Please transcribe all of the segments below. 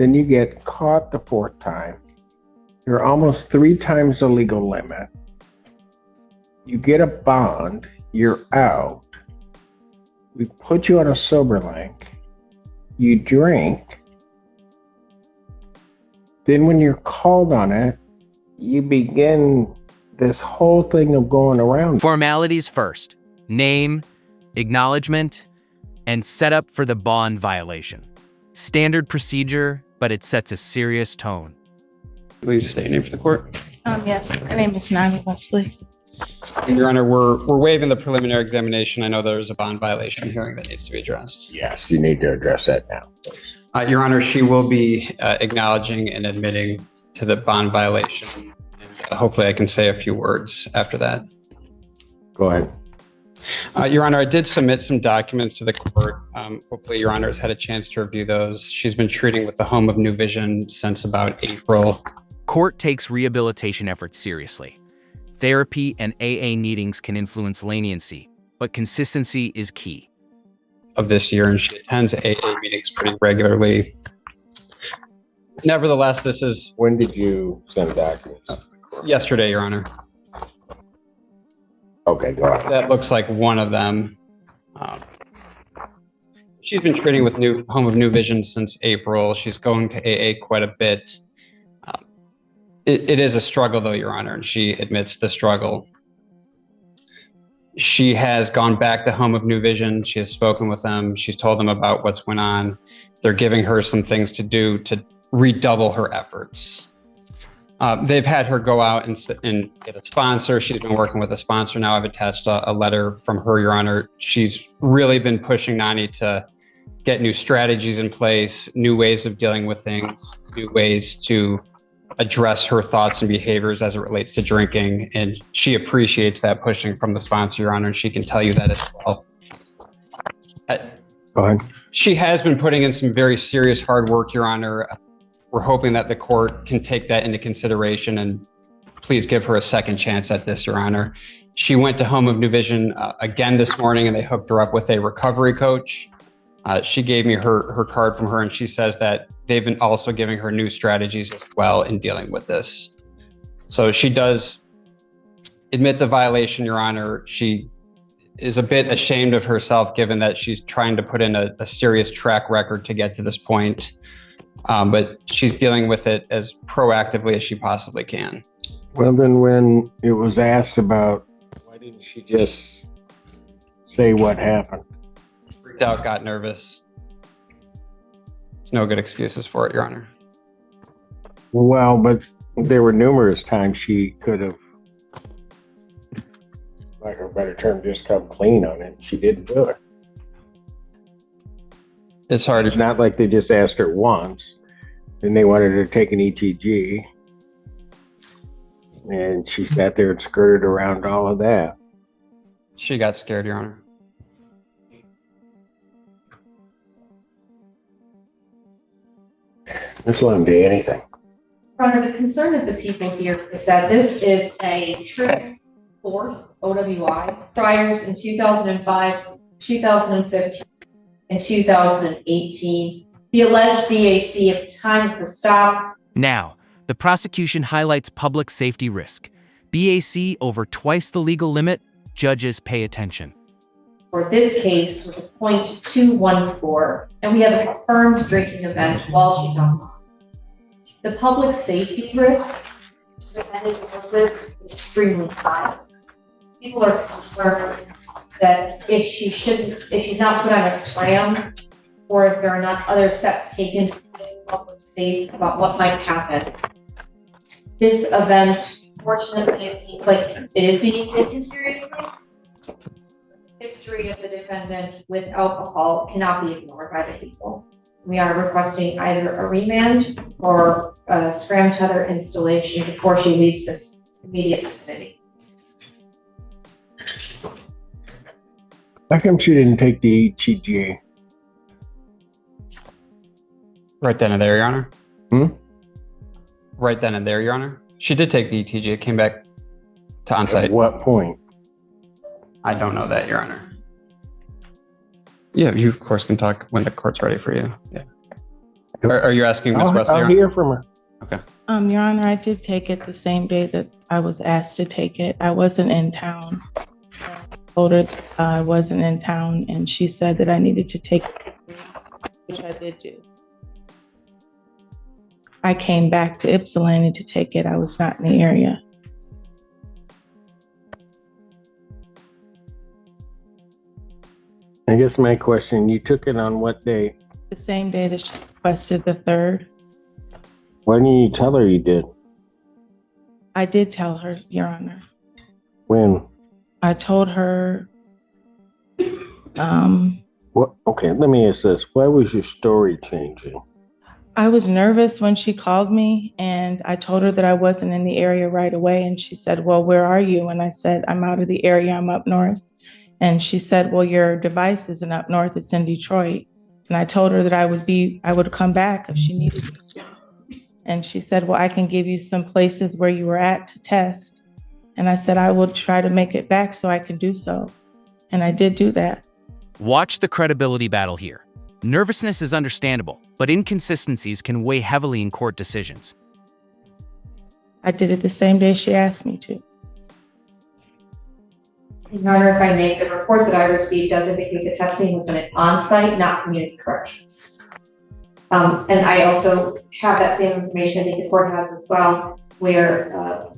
Then you get caught the fourth time. You're almost 3 times the legal limit. You get a bond. You're out. We put you on a sober link. You drink. Then when you're called on it, you begin this whole thing of going around. Formalities first. Name, acknowledgement, and setup for the bond violation. Standard procedure, but it sets a serious tone. Please state your name for the court. Yes, my name is Nana Wesley. Your Honor, we're waiving the preliminary examination. I know there's a bond violation hearing that needs to be addressed. Yes, you need to address that now, please. Your Honor, she will be acknowledging and admitting to the bond violation. Hopefully I can say a few words after that. Go ahead. Your Honor, I did submit some documents to the court. Hopefully Your Honor has had a chance to review those. She's been treating with the Home of New Vision since about April. Court takes rehabilitation efforts seriously. Therapy and AA meetings can influence leniency, but consistency is key. Of this year, and she attends AA meetings pretty regularly. Nevertheless, this is... When did you send documents? Yesterday, Your Honor. Okay, go ahead. That looks like one of them. She's been treating with Home of New Vision since April. She's going to AA quite a bit. It is a struggle, though, Your Honor, and she admits the struggle. She has gone back to Home of New Vision. She has spoken with them. She's told them about what's going on. They're giving her some things to do to redouble her efforts. They've had her go out and get a sponsor. She's been working with a sponsor now. I've attached a letter from her, Your Honor. She's really been pushing Nani to get new strategies in place, new ways of dealing with things, new ways to address her thoughts and behaviors as it relates to drinking. And she appreciates that pushing from the sponsor, Your Honor, and she can tell you that as well. Go ahead. She has been putting in some very serious hard work, Your Honor. We're hoping that the court can take that into consideration and please give her a second chance at this, Your Honor. She went to Home of New Vision again this morning, and they hooked her up with a recovery coach. She gave me her card from her, and she says that they've been also giving her new strategies as well in dealing with this. So she does admit the violation, Your Honor. She is a bit ashamed of herself, given that she's trying to put in a serious track record to get to this point. But she's dealing with it as proactively as she possibly can. Well, then when it was asked about, why didn't she just say what happened? Freaked out, got nervous. There's no good excuses for it, Your Honor. Well, but there were numerous times she could have, like a better term, just come clean on it. She didn't do it. It's hard. It's not like they just asked her once and they wanted her to take an ETG. And she sat there and skirted around all of that. She got scared, Your Honor. Just let him do anything. Your Honor, the concern of the people here is that this is a true fourth OWI. Priors in 2005, 2015, and 2018. The alleged BAC at the time of the stop. Now, the prosecution highlights public safety risk. BAC over twice the legal limit. Judges pay attention. For this case was a .214, and we have a confirmed drinking event while she's on bond. The public safety risk to defendant forces is extremely high. People are concerned that if she's not put on a SLAM, or if there are not other steps taken to get the public safe about what might happen. This event, fortunately, it seems like it is being taken seriously. The history of the defendant with alcohol cannot be ignored by the people. We are requesting either a remand or a scram tether installation before she leaves this immediate vicinity. How come she didn't take the ETG? Right then and there, Your Honor. Right then and there, Your Honor. She did take the ETG. It came back to on-site. At what point? I don't know that, Your Honor. Yeah, you of course can talk when the court's ready for you. Yeah. Are you asking Ms. Wesley? I'll hear from her. Okay. Your Honor, I did take it the same day that I was asked to take it. I wasn't in town. I told her I wasn't in town, and she said that I needed to take it, which I did do. I came back to Ypsilanti to take it. I was not in the area. I guess my question, you took it on what day? The same day that she requested the 3rd. Why didn't you tell her you did? I did tell her, Your Honor. When? I told her, What? Okay, let me ask this. Why was your story changing? I was nervous when she called me, and I told her that I wasn't in the area right away. And she said, well, where are you? And I said, I'm out of the area. I'm up north. And she said, well, your device isn't up north. It's in Detroit. And I told her that I would come back if she needed me to. And she said, well, I can give you some places where you were at to test. And I said, I will try to make it back so I can do so. And I did do that. Watch the credibility battle here. Nervousness is understandable, but inconsistencies can weigh heavily in court decisions. I did it the same day she asked me to. Your Honor, if I may, the report that I received does indicate the testing was done at on-site, not community corrections. And I also have that same information, I think the court has as well, where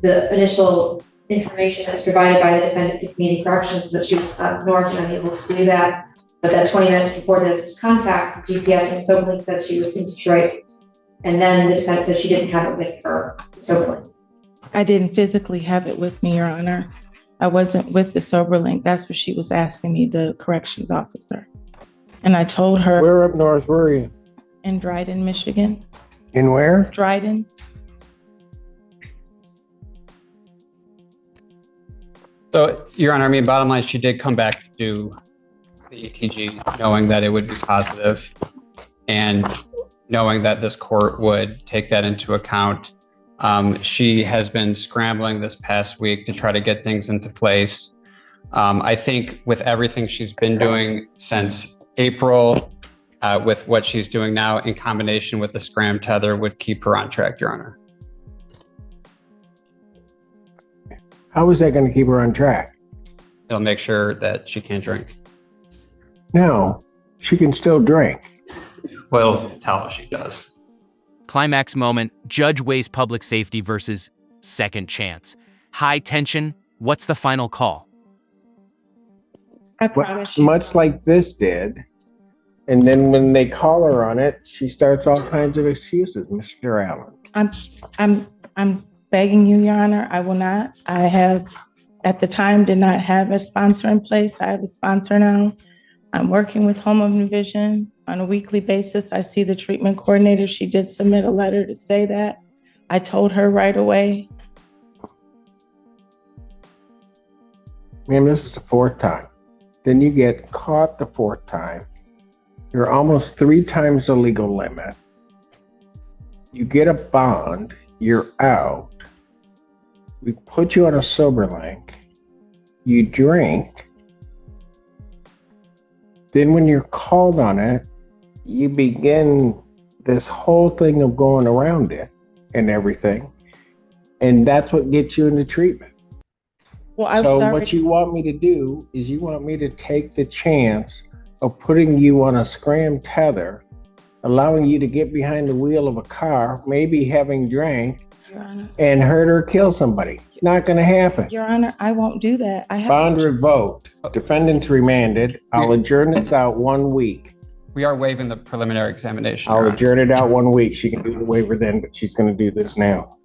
the initial information that's provided by the defendant to community corrections was that she was up north and unable to do that. But that 20 minutes before this contact, GPS and SoberLink said she was in Detroit. And then the defense said she didn't have it with her, SoberLink. I didn't physically have it with me, Your Honor. I wasn't with the SoberLink. That's what she was asking me, the corrections officer. And I told her. Where up north were you? In Dryden, Michigan. In where? Dryden. So, Your Honor, I mean, bottom line, she did come back to do the ETG knowing that it would be positive and knowing that this court would take that into account. She has been scrambling this past week to try to get things into place. I think with everything she's been doing since April, with what she's doing now in combination with the scram tether would keep her on track, Your Honor. How is that going to keep her on track? It'll make sure that she can't drink. No, she can still drink. Well, tell us she does. Climax moment, judge weighs public safety versus second chance. High tension, what's the final call? I promise you. Much like this did. And then when they call her on it, she starts all kinds of excuses, Mr. Allen. I'm begging you, Your Honor, I will not. I have, at the time, did not have a sponsor in place. I have a sponsor now. I'm working with Home of New Vision on a weekly basis. I see the treatment coordinator. She did submit a letter to say that. I told her right away. Ma'am, this is the 4th time. Then you get caught the 4th time. You're almost 3 times the legal limit. You get a bond, you're out. We put you on a SoberLink. You drink. Then when you're called on it, you begin this whole thing of going around it and everything. And that's what gets you into treatment. Well, So what you want me to do is you want me to take the chance of putting you on a scram tether, allowing you to get behind the wheel of a car, maybe having drank, Your Honor. and hurt or kill somebody. Not going to happen. Your Honor, I won't do that. I have. Bond revoked. Defendants remanded. I'll adjourn this out 1 week. We are waiving the preliminary examination. I'll Your Honor. adjourn it out 1 week. She can do the waiver then, but she's going to do this now.